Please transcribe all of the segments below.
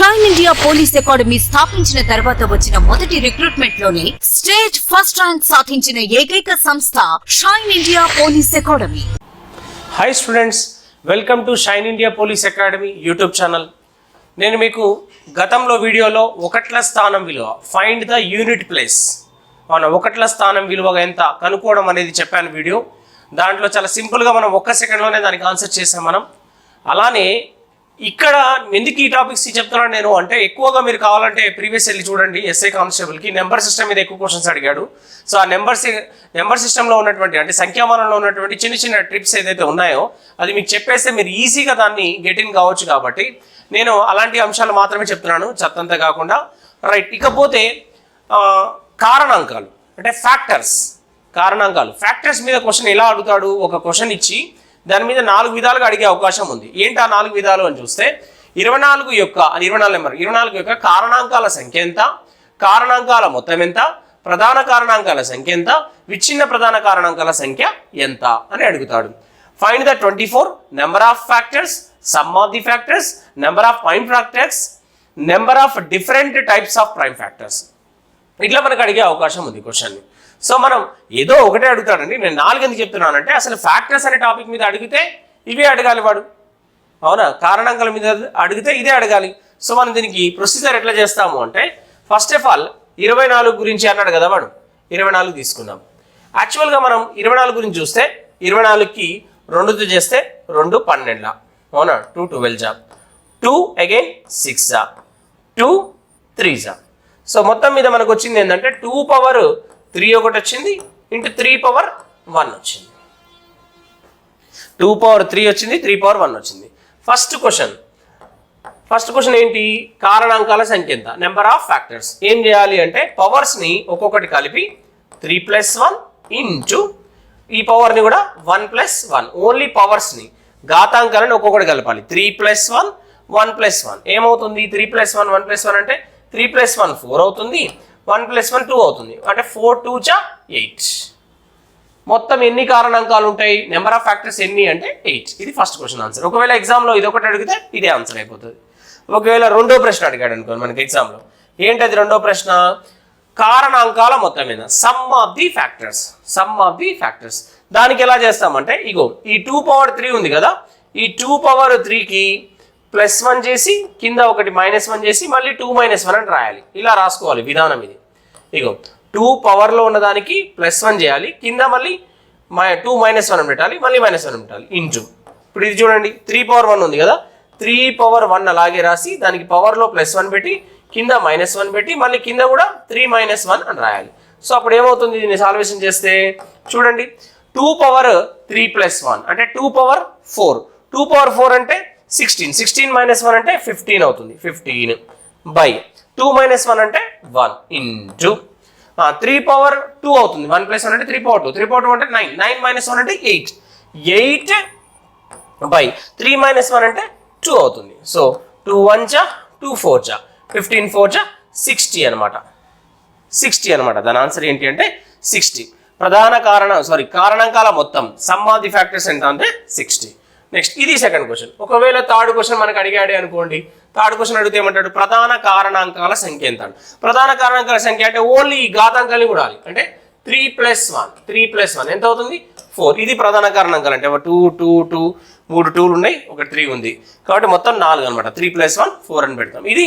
Shine India police academy స్థాపించిన తర్వాత వచ్చిన మొదటి రిక్రూట్మెంట్ లోనే స్టేట్ ఫస్ట్ ర్యాంక్ సాధించిన ఏకైక సంస్థ shine India police academy. Hi students, welcome to shine India police academy YouTube channel. నేను మీకు గతంలో వీడియోలో ఒకట్ల స్థానం విలువ, ఫైండ్ ద యూనిట్ ప్లేస్, మన ఒకట్ల స్థానం విలువ ఎంత కనుక్కోవడం అనేది చెప్పాను వీడియో. దాంట్లో చాలా సింపుల్గా మనం 1 సెకండ్లోనే దానికి ఆన్సర్ చేసాం మనం. అలానే ఇక్కడ ఎందుకు ఈ టాపిక్స్ చెప్తున్నాను నేను అంటే, ఎక్కువగా మీరు కావాలంటే ప్రీవియస్ వెళ్ళి చూడండి. ఎస్ఐ కానిస్టేబుల్కి నెంబర్ సిస్టమ్ మీద ఎక్కువ క్వశ్చన్స్ అడిగాడు. సో ఆ నెంబర్ సిస్టంలో ఉన్నటువంటి అంటే సంఖ్యామానంలో ఉన్నటువంటి చిన్న చిన్న ట్రిప్స్ ఏదైతే ఉన్నాయో అది మీకు చెప్పేస్తే మీరు ఈజీగా దాన్ని గెట్ ఇన్ కావచ్చు. కాబట్టి నేను అలాంటి అంశాలు మాత్రమే చెప్తున్నాను, చెత్తంతా కాకుండా. రైట్, ఇకపోతే కారణాంకాలు అంటే ఫ్యాక్టర్స్ మీద క్వశ్చన్ ఎలా అడుగుతాడు? ఒక క్వశ్చన్ ఇచ్చి దాని మీద 4 విధాలుగా అడిగే అవకాశం ఉంది. ఏంటి ఆ 4 విధాలు అని చూస్తే, 24 యొక్క కారణాంకాల సంఖ్య ఎంత, కారణాంకాల మొత్తం ఎంత, ప్రధాన కారణాంకాల సంఖ్య ఎంత, విచ్ఛిన్న ప్రధాన కారణాంకాల సంఖ్య ఎంత అని అడుగుతాడు. Find the 24 number of factors, some of the factors, number of prime factors, number of different types of prime factors. ఇట్లా మనకు అడిగే అవకాశం ఉంది క్వశ్చన్ని. సో మనం ఏదో ఒకటే అడుగుతాడండి. నేను 4 ఎందుకు చెప్తున్నానంటే, అసలు ఫ్యాక్టర్స్ అనే టాపిక్ మీద అడిగితే ఇవే అడగాలి వాడు, అవునా? కారణాంకాల మీద అడిగితే ఇదే అడగాలి. సో మనం దీనికి ప్రొసీజర్ ఎట్లా చేస్తాము అంటే, ఫస్ట్ ఆఫ్ ఆల్ 24 గురించి అన్నాడు కదా వాడు, 24 తీసుకున్నాం. యాక్చువల్గా మనం 24 గురించి చూస్తే, 24కి 2తో చేస్తే 2 12, అవునా? 2 12 2 అగైన్ 6 2 3. సో మొత్తం మీద మనకు వచ్చింది ఏంటంటే 2 పవర్ 3 ఒకటి వచ్చింది, ఇంటూ 3 పవర్ 1 వచ్చింది. 2 పవర్ 3 వచ్చింది, 3 పవర్ 1 వచ్చింది. ఫస్ట్ క్వశ్చన్ ఏంటి? కారణాంకాల సంఖ్య ఎంత, నెంబర్ ఆఫ్ ఫ్యాక్టర్స్. ఏం చేయాలి అంటే, పవర్స్ని ఒక్కొక్కటి కలిపి 3 + 1 ఇంటూ ఈ పవర్ని కూడా 1 + 1, ఓన్లీ పవర్స్ని, ఘాతాంకాలను ఒక్కొక్కటి కలపాలి. 3 + 1 1 + 1 ఏమవుతుంది? 3 + 1 1 + 1 అంటే 3 + 1 4 అవుతుంది, 1 + 1 2 అవుతుంది. అంటే 4 2 8. మొత్తం ఎన్ని కారణాంకాలు ఉంటాయి, నెంబర్ ఆఫ్ ఫ్యాక్టర్స్ ఎన్ని అంటే 8. ఇది ఫస్ట్ క్వశ్చన్ ఆన్సర్. ఒకవేళ ఎగ్జామ్లో ఇది ఒకటి అడిగితే ఇదే ఆన్సర్ అయిపోతుంది. ఒకవేళ రెండో ప్రశ్న అడిగాడు అనుకోండి మనకి ఎగ్జామ్లో, ఏంటది రెండో ప్రశ్న? కారణాంకాల మొత్తం మీద, సమ్ ఆఫ్ ది ఫ్యాక్టర్స్. దానికి ఎలా చేస్తామంటే, ఇగో ఈ 2 పవర్ 3 ఉంది కదా, ఈ 2 పవర్ 3కి +1 చేసి కింద ఒకటి -1 చేసి మళ్ళీ 2 - 1 అని రాయాలి. ఇలా రాసుకోవాలి విధానం ఇది. ఇగో 2 పవర్లో ఉన్నదానికి +1 చేయాలి, కింద మళ్ళీ 2 - 1 పెట్టాలి, మళ్ళీ -1 పెట్టాలి, ఇంటూ. ఇప్పుడు ఇది చూడండి, 3 పవర్ 1 ఉంది కదా, 3 పవర్ 1 అలాగే రాసి దానికి పవర్లో +1 పెట్టి కింద -1 పెట్టి మళ్ళీ కింద కూడా 3 - 1 అని రాయాలి. సో అప్పుడు ఏమవుతుంది, దీన్ని సాల్వేషన్ చేస్తే చూడండి, 2 పవర్ 3 + 1 అంటే 2 పవర్ 4, 2 పవర్ 4 అంటే 16, 16 - 1 అంటే 15 అవుతుంది, 15 బై 2 - 1 అంటే 1 ఇంటూ 3 పవర్ 2 అవుతుంది, 1 + 1 అంటే 3 పవర్ 2, 3 పవర్ 2 అంటే 9, 9 - 1 అంటే 8, 8 బై 3 - 1 అంటే 2 అవుతుంది. సో 2 1 2 4 15 4 60 అనమాట, 60 అనమాట. దాని ఆన్సర్ ఏంటి అంటే 60. కారణాంకాల మొత్తం, సమ్ ఆఫ్ ది ఫ్యాక్టర్స్ ఎంత అంటే 60. నెక్స్ట్ ఇది సెకండ్ క్వశ్చన్. ఒకవేళ థర్డ్ క్వశ్చన్ మనకు అడిగాడే అనుకోండి, థర్డ్ క్వశ్చన్ అడిగితే ఏమంటాడు? ప్రధాన కారణాంకాల సంఖ్య ఎంత. ప్రధాన కారణాంకాల సంఖ్య అంటే ఓన్లీ ఈ ఘాతాంకాలని కూడా అంటే 3 + 1 ఎంత అవుతుంది? 4. ఇది ప్రధాన కారణాంకాలు అంటే 2 2 2 3 2లు ఉన్నాయి, ఒక 3 ఉంది, కాబట్టి మొత్తం 4 అనమాట. 3 + 1 4 అని పెడతాం. ఇది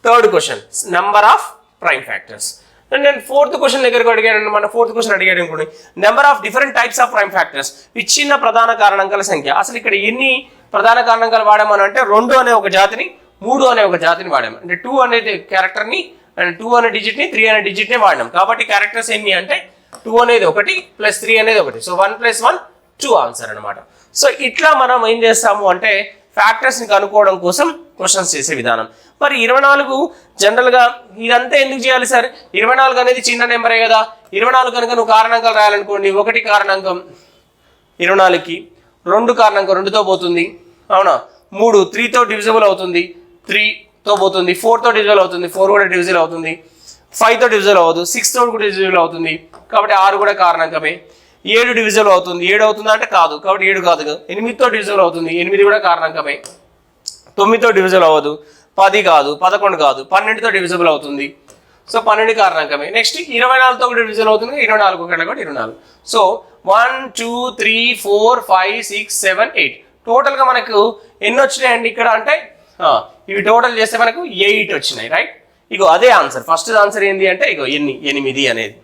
third question, number of prime factors. నేను ఫోర్త్ క్వశ్చన్ దగ్గరకు అడిగాను, మన ఫోర్త్ క్వశ్చన్ అడిగాడు అనుకోండి, number of different types of prime factors, విచ్ఛిన్న ప్రధాన కారణాంకాల సంఖ్య. అసలు ఇక్కడ ఎన్ని ప్రధాన కారణాంకాలు వాడామని అంటే, 2 అనే ఒక జాతిని, 3 అనే ఒక జాతిని వాడాము. అంటే 2 అనేది క్యారెక్టర్ని, అండ్ 2 అనే డిజిట్ని, 3 అనే డిజిట్ని వాడినాం. కాబట్టి క్యారెక్టర్స్ ఎన్ని అంటే 2 అనేది 1 + 3 అనేది 1. సో 1 + 1 2 ఆన్సర్ అనమాట. సో ఇట్లా మనం ఏం చేస్తాము అంటే, ఫ్యాక్టర్స్ని కనుక్కోవడం కోసం క్వశ్చన్స్ చేసే విధానం. మరి 24 జనరల్గా ఇదంతా ఎందుకు చేయాలి సార్? 24 అనేది చిన్న నెంబరే కదా. 24 కనుక నువ్వు కారణాంకాలు రాయాలనుకోండి, 1 కారణాంకం 24కి, 2 కారణాంకం 2తో పోతుంది, అవునా? 3 3తో డివిజిబుల్ అవుతుంది, 3తో పోతుంది, 4తో డివిజిబుల్ అవుతుంది, 4 కూడా డివిజిబుల్ అవుతుంది, 5తో డివిజిబుల్ అవ్వదు, 6తో కూడా డివిజిబుల్ అవుతుంది, కాబట్టి 6 కూడా కారణాంకమే. 7 డివిజిబుల్ అవుతుంది, 7 అవుతుందా అంటే కాదు, కాబట్టి 7 కాదు. 8తో డివిజిబుల్ అవుతుంది, 8 కూడా కారణాంకమే. 9తో డివిజిబుల్ అవ్వదు, 10 కాదు, 11 కాదు, 12తో డివిజిబుల్ అవుతుంది. సో 12 కారణాంకమే. నెక్స్ట్ 24తో కూడా డివిజిబుల్ అవుతుంది, 24 ఒకటి కూడా 24. సో 1 2 3 4 5 6 7 8 టోటల్గా మనకు ఎన్ని వచ్చినాయండి ఇక్కడ అంటే ఇవి టోటల్ చేస్తే మనకు 8 వచ్చినాయి, రైట్? ఇగో అదే ఆన్సర్. ఫస్ట్ ఆన్సర్ ఏంటి అంటే ఇగో 8 అనేది.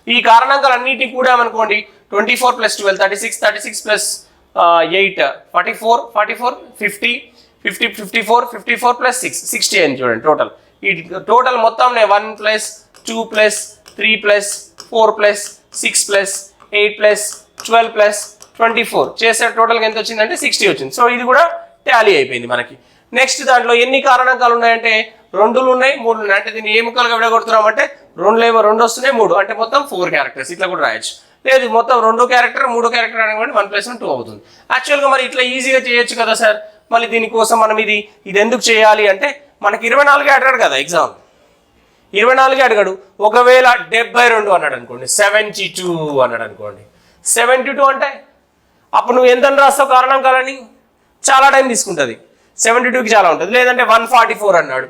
ఈ కారణాంకాలు అన్నిటిని కూడా అనుకోండి 24 + 12 36, 36 + 8 44, 44 50, 50 54, 54 + 6 60 అని చూడండి టోటల్. ఈ టోటల్ మొత్తం 1 + 2 + 3 + 4 + 6 + 8 + 12 + 24 చేసే టోటల్గా ఎంత వచ్చిందంటే 60 వచ్చింది. సో ఇది కూడా టాలీ అయిపోయింది మనకి. నెక్స్ట్ దాంట్లో ఎన్ని కారణాంకాలు ఉన్నాయంటే 2లు ఉన్నాయి, 3లు ఉన్నాయి. అంటే దీన్ని ఏ ముక్కలుగా విడగొడుతున్నామంటే 2 వస్తున్నాయి, 3 అంటే మొత్తం 4 క్యారెక్టర్స్ ఇట్లా కూడా రాయొచ్చు. లేదు మొత్తం 2 క్యారెక్టర్ 3 క్యారెక్టర్ అనుకోండి 1 + 1 2 అవుతుంది. యాక్చువల్గా మరి ఇట్లా ఈజీగా చేయొచ్చు కదా సార్. మళ్ళీ దీనికోసం మనం ఇది ఎందుకు చేయాలి అంటే మనకి 24 అడిగాడు కదా ఎగ్జామ్, 24 అడిగాడు. ఒకవేళ 72 అన్నాడు అనుకోండి, 72 అన్నాడు అనుకోండి, 72 అంటే అప్పుడు నువ్వు ఎంత రాస్తావు కారణాంకాలని? చాలా టైం తీసుకుంటుంది. 72కి చాలా ఉంటుంది. లేదంటే 144 అన్నాడు,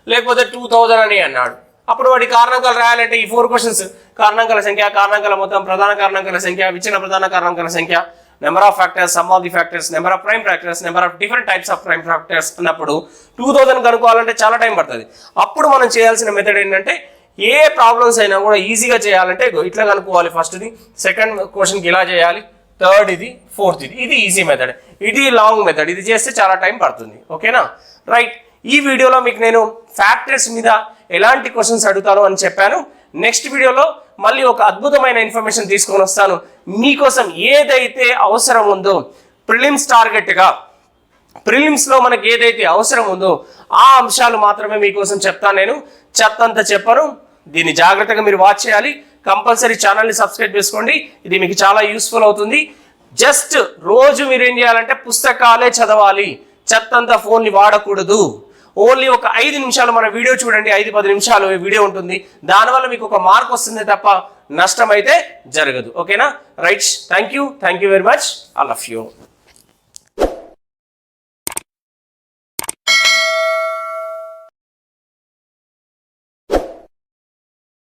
లేకపోతే 2000 అని అన్నాడు. అప్పుడు వాటి కారణాంకాలు రాయాలంటే ఈ 4 క్వశ్చన్స్ కారణాంకాల సంఖ్య, కారణాంకాల మొత్తం, ప్రధాన కారణాంకాల సంఖ్య, విచ్ఛిన్న ప్రధాన కారణాంకాల సంఖ్య, number of factors, some of the factors, number of prime factors, number of different types of prime factors అన్నప్పుడు 2000 కనుక్కోవాలంటే చాలా టైం పడుతుంది. అప్పుడు మనం చేయాల్సిన మెథడ్ ఏంటంటే ఏ ప్రాబ్లమ్స్ అయినా కూడా ఈజీగా చేయాలంటే ఇట్లా కనుక్కోవాలి. ఫస్ట్ది, సెకండ్ క్వశ్చన్కి ఇలా చేయాలి, థర్డ్ ఇది, ఫోర్త్ ఇది ఈజీ మెథడ్. ఇది లాంగ్ మెథడ్, ఇది చేస్తే చాలా టైం పడుతుంది. ఓకేనా, రైట్? ఈ వీడియోలో మీకు నేను ఫ్యాక్టర్స్ మీద ఎలాంటి క్వశ్చన్స్ అడుగుతాను అని చెప్పాను. నెక్స్ట్ వీడియోలో మళ్ళీ ఒక అద్భుతమైన ఇన్ఫర్మేషన్ తీసుకొని వస్తాను. మీకోసం ఏదైతే అవసరం ఉందో ప్రిలిమ్స్ టార్గెట్గా, ప్రిలిమ్స్లో మనకి ఏదైతే అవసరం ఉందో ఆ అంశాలు మాత్రమే మీకోసం చెప్తాను. నేను చెత్తంతా చెప్పను. దీన్ని జాగ్రత్తగా మీరు వాచ్ చేయాలి. కంపల్సరీ ఛానల్ని సబ్స్క్రైబ్ చేసుకోండి. ఇది మీకు చాలా యూస్ఫుల్ అవుతుంది. జస్ట్ రోజు మీరు ఏం చేయాలంటే పుస్తకాలే చదవాలి, చెత్తంతా ఫోన్ని వాడకూడదు. ఓన్లీ ఒక 5 నిమిషాలు మన వీడియో చూడండి, 5-10 నిమిషాలు వీడియో ఉంటుంది. దానివల్ల మీకు ఒక మార్క్ వస్తుంది తప్ప నష్టం అయితే జరగదు. ఓకేనా, right? Thank you very much. I love you.